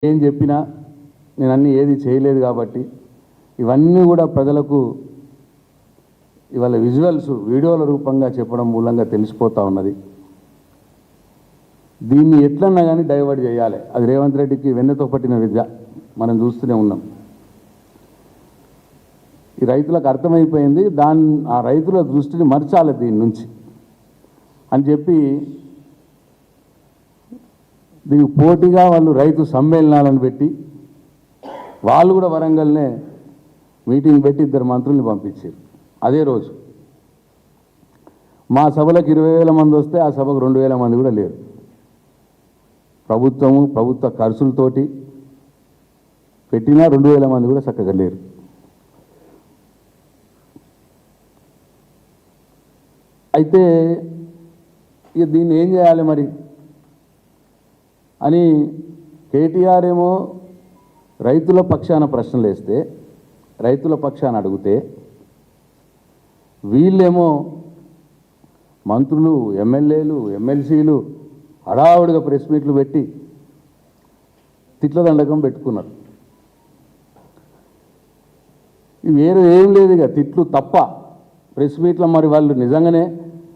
ఏం చెప్పినా నేను అన్నీ ఏది చేయలేదు కాబట్టి ఇవన్నీ కూడా ప్రజలకు ఇవాళ విజువల్స్ వీడియోల రూపంగా చెప్పడం మూలంగా తెలిసిపోతూ ఉన్నది. దీన్ని ఎట్లన్నా కానీ డైవర్ట్ చేయాలి. అది రేవంత్ రెడ్డికి వెన్నెతో పట్టిన విద్య మనం చూస్తూనే ఉన్నాం. ఈ రైతులకు అర్థమైపోయింది, ఆ రైతుల దృష్టిని మర్చాలి దీని నుంచి అని చెప్పి దీనికి పోటీగా వాళ్ళు రైతు సమ్మేళనాలను పెట్టి వాళ్ళు కూడా వరంగల్నే మీటింగ్ పెట్టి 2 మంత్రుల్ని పంపించారు. అదే రోజు మా సభలకు 20,000 మంది వస్తే ఆ సభకు 2,000 మంది కూడా లేరు. ప్రభుత్వ ఖర్చులతోటి పెట్టినా 2,000 మంది కూడా చక్కగా లేరు. అయితే ఇక దీన్ని ఏం చేయాలి మరి అని కేటీఆర్ ఏమో రైతుల పక్షాన ప్రశ్నలు వేస్తే, రైతుల పక్షాన అడిగితే, వీళ్ళేమో మంత్రులు, ఎమ్మెల్యేలు, ఎమ్మెల్సీలు హడావుడిగా ప్రెస్ మీట్లు పెట్టి తిట్ల దండకం పెట్టుకున్నారు. వేరే ఏం లేదు, ఇక తిట్లు తప్ప ప్రెస్ మీట్లో. మరి వాళ్ళు నిజంగానే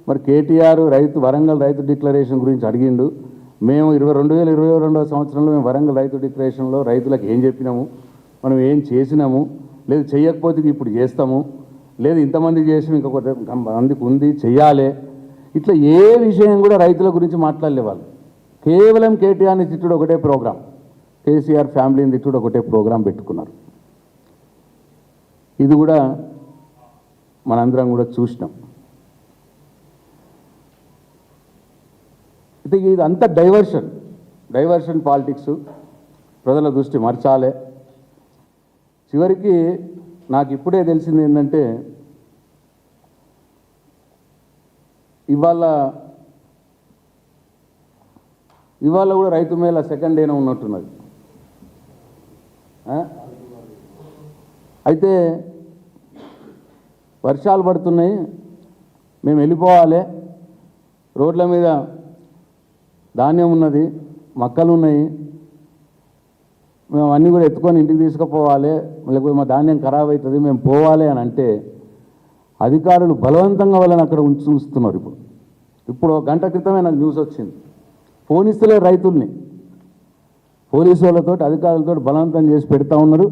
మరి కేటీఆర్ వరంగల్ రైతు డిక్లరేషన్ గురించి అడిగిండు. మేము 2022వ సంవత్సరంలో మేము వరంగల్ రైతు డిక్లరేషన్లో రైతులకు ఏం చెప్పినాము, మనం ఏం చేసినాము, లేదు చేయకపోతే ఇప్పుడు చేస్తాము, లేదు ఇంతమంది చేసి ఇంకొక మందికి ఉంది చెయ్యాలి, ఇట్లా ఏ విషయం కూడా రైతుల గురించి మాట్లాడలే వాళ్ళు. కేవలం కేటీఆర్ని తిట్టుడు ఒకటే ప్రోగ్రాం, కేసీఆర్ ఫ్యామిలీని తిట్టుడు ఒకటే ప్రోగ్రాం పెట్టుకున్నారు. ఇది కూడా మనందరం కూడా చూసినాం. అయితే ఇదంతా డైవర్షన్ పాలిటిక్స్, ప్రజల దృష్టి మార్చాలి. చివరికి నాకు ఇప్పుడే తెలిసింది ఏంటంటే, ఇవాళ కూడా రైతు మేళ సెకండ్ డేనే ఉన్నట్టున్నది. అయితే వర్షాలు పడుతున్నాయి, మేము వెళ్ళిపోవాలి, రోడ్ల మీద ధాన్యం ఉన్నది, మక్కలు ఉన్నాయి, మేము అన్నీ కూడా ఎత్తుకొని ఇంటికి తీసుకుపోవాలి, లేకపోతే మా ధాన్యం ఖరాబ్ అవుతుంది, మేము పోవాలి అని అంటే అధికారులు బలవంతంగా వాళ్ళని అక్కడ ఉంచుతున్నారు. ఇప్పుడు గంట క్రితమే నాకు న్యూస్ వచ్చింది, ఫోన్ ఇస్తలేరు రైతుల్ని, పోలీసు వాళ్ళతో అధికారులతో బలవంతం చేసి పెడతా ఉన్నారు.